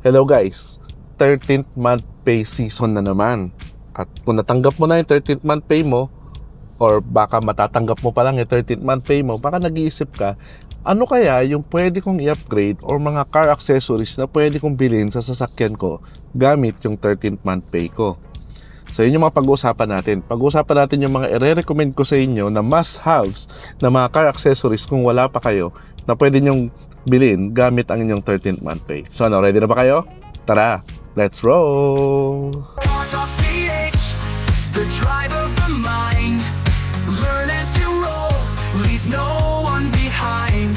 Hello guys, 13th month pay season na naman. At kung natanggap mo na yung 13th month pay mo, or baka matatanggap mo pa lang yung 13th month pay mo, baka nag-iisip ka, ano kaya yung pwede kong i-upgrade or mga car accessories na pwede kong bilhin sa sasakyan ko gamit yung 13th month pay ko. So yun yung mga pag-uusapan natin. Pag-uusapan natin yung mga i-recommend ko sa inyo na must-haves na mga car accessories kung wala pa kayo na pwede nyong bilhin gamit ang inyong 13th month pay. So ano, ready na ba kayo? Tara, let's roll! The drive of the mind. Learn as you roll, leave no one behind.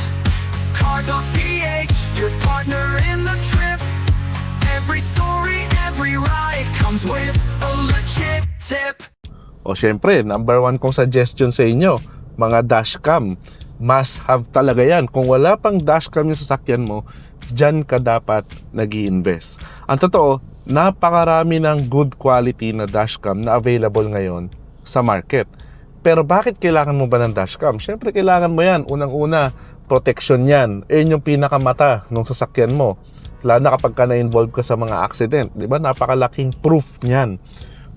Car Talks PH, your partner in the trip. Every story, every ride comes with a legit tip. O syempre, number one kong suggestion sa inyo, mga dashcam. Must have talaga yan. Kung wala pang dashcam yung sasakyan mo, dyan ka dapat nag-i-invest. Ang totoo, napakarami ng good quality na dashcam na available ngayon sa market. Pero bakit kailangan mo ba ng dashcam? Syempre kailangan mo yan. Unang-una, protection yan. Yun yung pinakamata ng sasakyan mo. Lalo na kapag ka na-involve ka sa mga accident. Diba? Napakalaking proof niyan.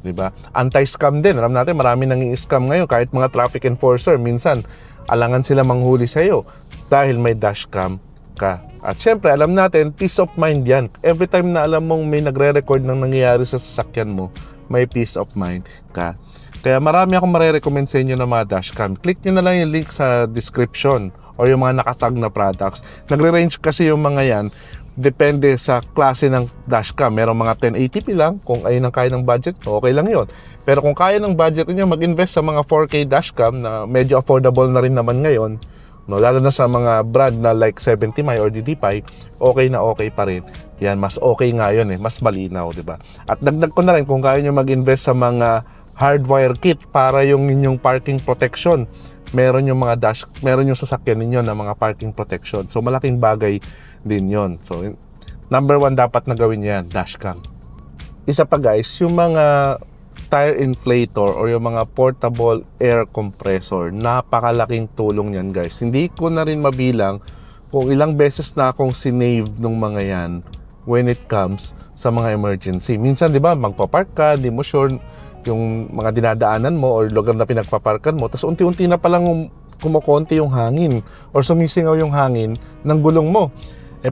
Diba? Anti-scam din. Alam natin, marami nang i-scam ngayon. Kahit mga traffic enforcer, minsan, alangan sila manghuli sa'yo dahil may dashcam ka. At syempre, alam natin, peace of mind yan. Every time na alam mong may nagre-record ng nangyayari sa sasakyan mo, may peace of mind ka. Kaya marami akong marirecommend sa inyo ng mga dashcam. Click nyo na lang yung link sa description o yung mga nakatag na products. Nagre-range kasi yung mga yan. Depende sa klase ng dashcam. Merong mga 1080p lang. Kung ayun ang kaya ng budget, okay lang yon. Pero kung kaya ng budget niyo, mag-invest sa mga 4K dashcam na medyo affordable na rin naman ngayon. No, lalo na sa mga brand na like 70mi or DD5, okay na okay pa rin. Yan, mas okay nga yun mas malinaw, di ba? At dagdag ko na rin kung kaya nyo mag-invest sa mga hardwire kit para yung inyong parking protection. Meron yung mga meron yung sasakyan ninyo na mga parking protection. So malaking bagay din yon. So number one dapat na gawin yan, dashcam. Isa pa guys, yung mga tire inflator or yung mga portable air compressor, napakalaking tulong yan guys. Hindi ko na rin mabilang kung ilang beses na akong sinave nung mga yan when it comes sa mga emergency. Minsan di ba magpapark ka, di mo sure yung mga dinadaanan mo or lugar na pinagpaparkan mo, tapos unti-unti na palang kumukonti yung hangin or sumisingaw yung hangin ng gulong mo.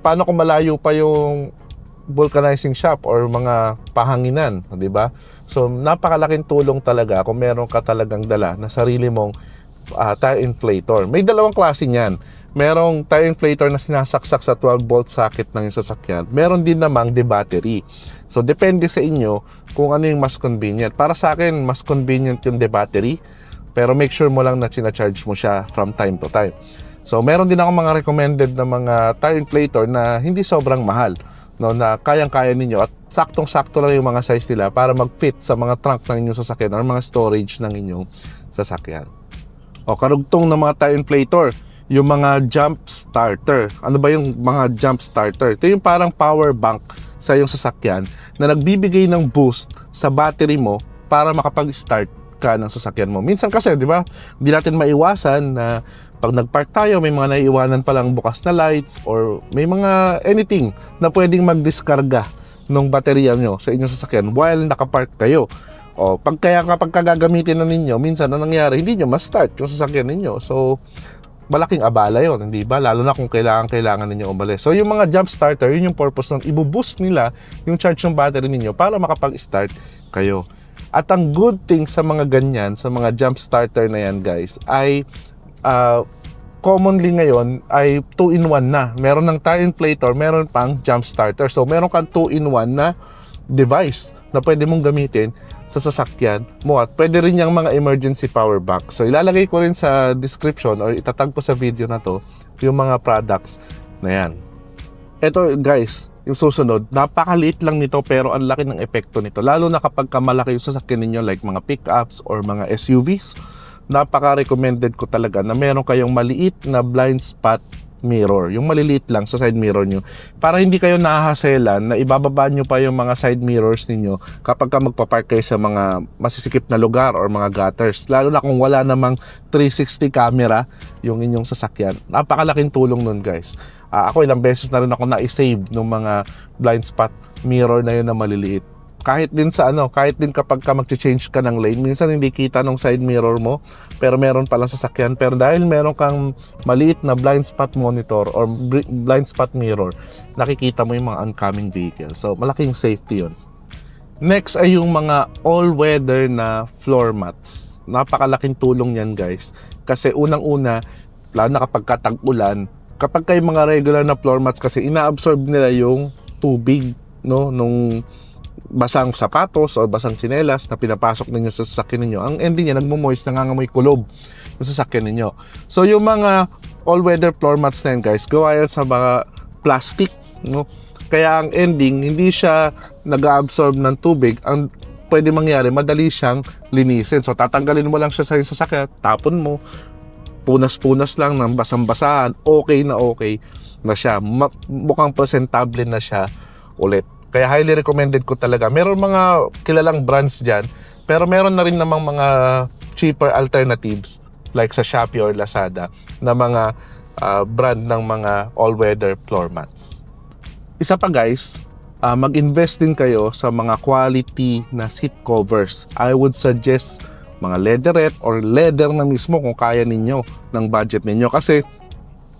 Paano kung malayo pa yung vulcanizing shop or mga pahanginan, di ba? So napakalaking tulong talaga kung meron ka talagang dala na sarili mong tire inflator. May dalawang klase niyan. Merong tire inflator na sinasaksak sa 12-volt socket ng yung sasakyan. Meron din namang de-battery. So depende sa inyo kung ano yung mas convenient. Para sa akin, mas convenient yung de-battery. Pero make sure mo lang na charge mo siya from time to time. So meron din ako mga recommended na mga tire inflator na hindi sobrang mahal, no, na kayang-kaya ninyo at saktong-sakto lang yung mga size nila para mag-fit sa mga trunk ng inyong sasakyan or mga storage ng inyong sasakyan. O karugtong ng mga tire inflator, yung mga jump starter. Ano ba yung mga jump starter? Ito yung parang power bank sa iyong sasakyan na nagbibigay ng boost sa battery mo para makapag-start ka ng sasakyan mo. Minsan kasi, di ba, hindi natin maiwasan na pag nag-park tayo, may mga naiiwanan palang bukas na lights or may mga anything na pwedeng mag-diskarga ng baterya nyo sa inyong sasakyan while nakapark kayo. O kapag gagamitin na ninyo, minsan na nangyari, hindi nyo ma-start yung sasakyan ninyo. So, malaking abala yun, hindi ba? Lalo na kung kailangan ninyo umalis. So, yung mga jump starter, yun yung purpose ng i-boost nila yung charge ng battery ninyo para makapag-start kayo. At ang good thing sa mga ganyan, sa mga jump starter na yan guys, ay commonly ngayon ay 2-in-1 na. Meron ng tire inflator, meron pang jump starter. So, meron kang 2-in-1 na device na pwede mong gamitin sa sasakyan mo at pwede rin yung mga emergency power bank. So ilalagay ko rin sa description or itatag ko sa video na to yung mga products na yan. Ito guys, yung susunod, napakaliit lang nito pero ang laki ng epekto nito. Lalo na kapag malaki yung sasakyan ninyo like mga pickups or mga SUVs, napaka-recommended ko talaga na meron kayong maliit na blind spot mirror, yung maliliit lang sa side mirror nyo para hindi kayo nahahaselan na ibababa nyo pa yung mga side mirrors ninyo kapag ka magpapark kayo sa mga masisikip na lugar or mga gutters, lalo na kung wala namang 360 camera yung inyong sasakyan. Napakalaking tulong nun guys. Ako ilang beses na rin ako na-save ng mga blind spot mirror na yun na maliliit. Kahit din kahit din kapag ka mag-change ka ng lane, minsan hindi kita ng side mirror mo, pero meron palang sasakyan. Pero dahil meron kang maliit na blind spot monitor or blind spot mirror, nakikita mo yung mga oncoming vehicle. So, malaking safety yun. Next ay yung mga all-weather na floor mats. Napakalaking tulong yan, guys. Kasi unang-una, lalo na kapag katag-ulan, kapag kayo mga regular na floor mats kasi ina-absorb nila yung tubig, no, nung basang sapatos o basang tsinelas na pinapasok ninyo sa sasakyan ninyo. Ang ending niya, nagmo-moist, nangangamoy kulob yung sasakyan ninyo. So, yung mga all-weather floor mats na yan, guys, gawa yan sa mga plastic, no? Kaya ang ending, hindi siya nag-absorb ng tubig. Ang pwede mangyari, madali siyang linisin. So, tatanggalin mo lang siya sa sasakyan, tapon mo, punas-punas lang ng basang-basahan, okay na siya. Mukhang presentable na siya ulit. Kaya highly recommended ko talaga. Meron mga kilalang brands dyan, pero meron na rin namang mga cheaper alternatives like sa Shopee or Lazada na mga brand ng mga all-weather floor mats. Isa pa guys, mag-invest din kayo sa mga quality na seat covers. I would suggest mga leatherette or leather na mismo kung kaya ninyo ng budget ninyo. Kasi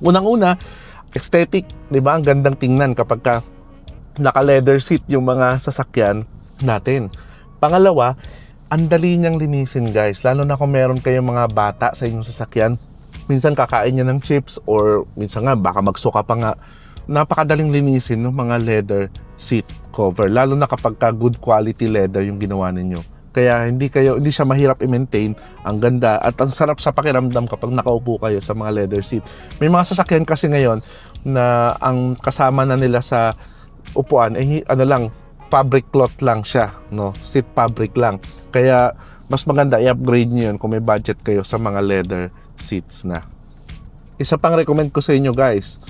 unang-una, aesthetic, di ba? Ang gandang tingnan kapag ka naka-leather seat yung mga sasakyan natin. Pangalawa, ang dali niyang linisin guys. Lalo na kung meron kayong mga bata sa inyong sasakyan. Minsan kakain niya ng chips or minsan nga baka magsuka pa nga. Napakadaling linisin ng mga leather seat cover. Lalo na kapag ka good quality leather yung ginawa ninyo. Kaya hindi siya mahirap i-maintain. Ang ganda at ang sarap sa pakiramdam kapag nakaupo kayo sa mga leather seat. May mga sasakyan kasi ngayon na ang kasama na nila sa upuan fabric cloth lang siya, no? Seat fabric lang. Kaya mas maganda i-upgrade niyo yun kung may budget kayo sa mga leather seats na. Isa pang recommend ko sa inyo guys,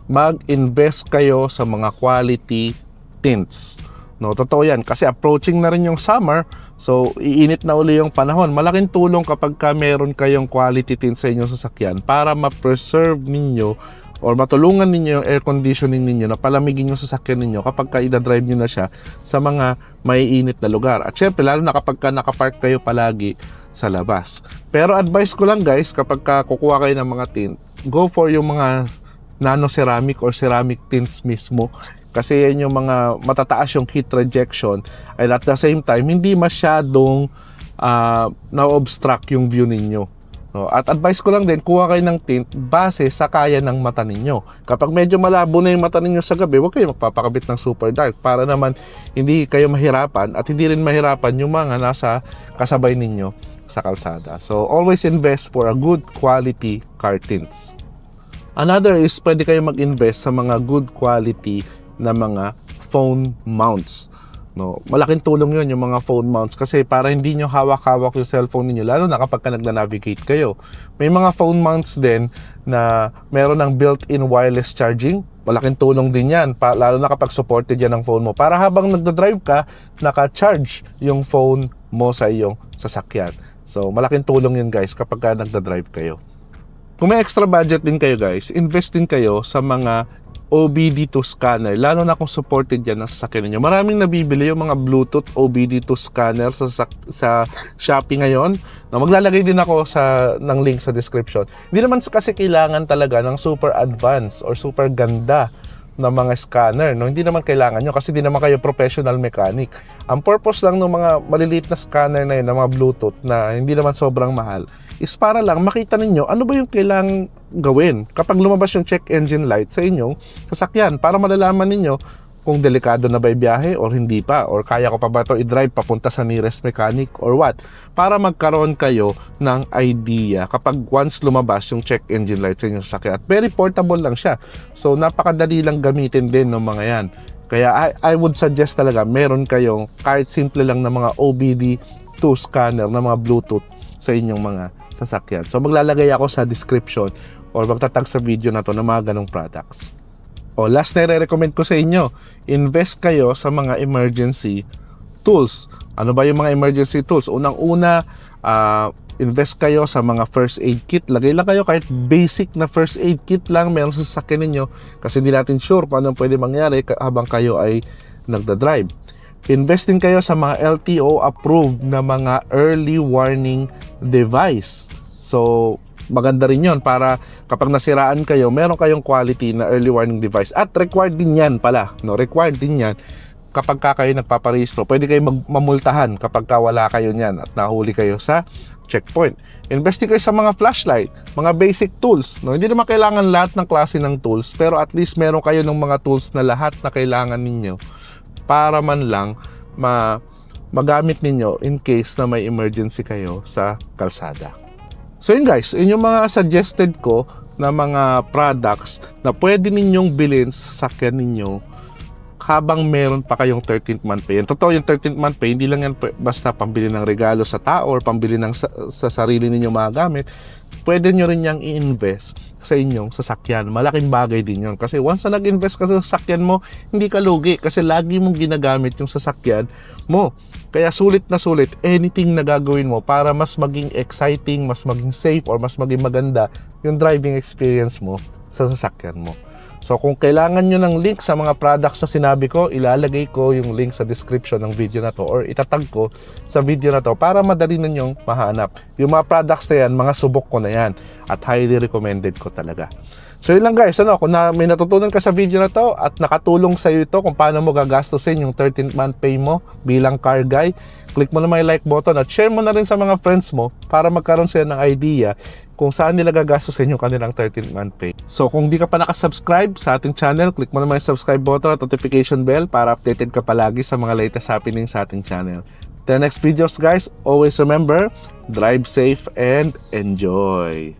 mag-invest kayo sa mga quality tints. No, totoo yan kasi approaching na rin yung summer, so iinit na uli yung panahon. Malaking tulong kapag ka meron kayong quality tints sa inyong sasakyan para ma-preserve ninyo or matulungan ninyo yung air conditioning ninyo na palamigin yung sasakyan ninyo kapag ka ida-drive nyo na siya sa mga maiinit na lugar. At syempre, lalo na kapag ka nakapark kayo palagi sa labas. Pero advice ko lang guys, kapag ka kukuha kayo ng mga tint, go for yung mga nano ceramic or ceramic tints mismo. Kasi yan yung mga matataas yung heat rejection and at the same time, hindi masyadong na-obstruct yung view ninyo. No? At advice ko lang din, kuha kayo ng tint base sa kaya ng mata ninyo. Kapag medyo malabo na yung mata ninyo sa gabi, huwag kayo magpapakabit ng super dark para naman hindi kayo mahirapan at hindi rin mahirapan yung mga nasa kasabay ninyo sa kalsada. So, always invest for a good quality car tints. Another is pwede kayo mag-invest sa mga good quality na mga phone mounts. No, malaking tulong 'yon yung mga phone mounts kasi para hindi nyo hawak-hawak yung cellphone niyo lalo na kapag ka nagna-navigate kayo. May mga phone mounts din na meron ng built-in wireless charging. Malaking tulong din 'yan, lalo na kapag supported 'yan ng phone mo. Para habang nagda-drive ka, naka-charge yung phone mo sa iyong sasakyan. So, malaking tulong 'yun guys kapag ka nagda-drive kayo. Kung may extra budget din kayo guys, invest din kayo sa mga OBD2 scanner, lalo na kung supported yan ng sasakyan ninyo. Maraming nabibili yung mga Bluetooth OBD2 scanner sa Shopee ngayon. Na maglalagay din ako ng link sa description. Hindi naman kasi kailangan talaga ng super advanced or super ganda na mga scanner. No? Hindi naman kailangan nyo kasi di naman kayo professional mechanic. Ang purpose lang ng mga maliliit na scanner na yun, ng mga Bluetooth na hindi naman sobrang mahal, is para lang makita ninyo ano ba yung kailangang gawin kapag lumabas yung check engine light sa inyong sasakyan para malalaman ninyo kung delikado na ba ibiyahe or hindi pa or kaya ko pa ba ito i-drive papunta sa nearest mechanic or what para magkaroon kayo ng idea kapag once lumabas yung check engine light sa inyong sasakyan. At very portable lang siya, so napakadali lang gamitin din ng mga yan. Kaya I would suggest talaga meron kayong kahit simple lang na mga OBD2 scanner na mga Bluetooth sa inyong mga sasakyan. So maglalagay ako sa description or magtatag sa video na to ng mga ganong products. O last na i-recommend ko sa inyo, invest kayo sa mga emergency tools. Ano ba yung mga emergency tools? Unang-una, invest kayo sa mga first aid kit. Lagay lang kayo kahit basic na first aid kit lang meron sa sasakyan ninyo kasi hindi natin sure kung anong pwede mangyari habang kayo ay nagda-drive. Invest din kayo sa mga LTO approved na mga early warning device. So maganda rin yun para kapag nasiraan kayo, meron kayong quality na early warning device. At required din yan pala, no? Required din yan kapag kayo nagpaparehistro. Pwede kayo mamultahan kapag wala kayo niyan at nahuli kayo sa checkpoint. Invest din kayo sa mga flashlight, mga basic tools, no? Hindi naman kailangan lahat ng klase ng tools, pero at least meron kayo ng mga tools na lahat na kailangan ninyo para man lang magamit ninyo in case na may emergency kayo sa kalsada. So yun guys, yun yung mga suggested ko na mga products na pwede ninyong bilhin sa sasakyan ninyo habang meron pa kayong 13th month pay. And totoo yung 13th month pay, hindi lang yan basta pambili ng regalo sa tao or pambili ng sa sarili ninyong mga gamit. Pwede nyo rin yang i-invest sa inyong sasakyan. Malaking bagay din yun. Kasi once na nag-invest ka sa sasakyan mo, hindi ka lugi kasi lagi mong ginagamit yung sasakyan mo. Kaya sulit na sulit anything na gagawin mo para mas maging exciting, mas maging safe, or mas maging maganda yung driving experience mo sa sasakyan mo. So kung kailangan nyo ng link sa mga products na sinabi ko, ilalagay ko yung link sa description ng video na to or itatag ko sa video na to para madali na nyong mahanap. Yung mga products na yan, mga subok ko na yan at highly recommended ko talaga. So yun lang guys, kung may natutunan ka sa video na to at nakatulong sa iyo ito kung paano mo gagastusin yung 13th month pay mo bilang car guy, click mo na may like button at share mo na rin sa mga friends mo para magkaroon sila ng idea kung saan nila gagastusin yung kanilang 13th month pay. So kung di ka pa nakasubscribe sa ating channel, click mo na may subscribe button at notification bell para updated ka palagi sa mga latest happening sa ating channel. Till next videos guys, always remember, drive safe and enjoy!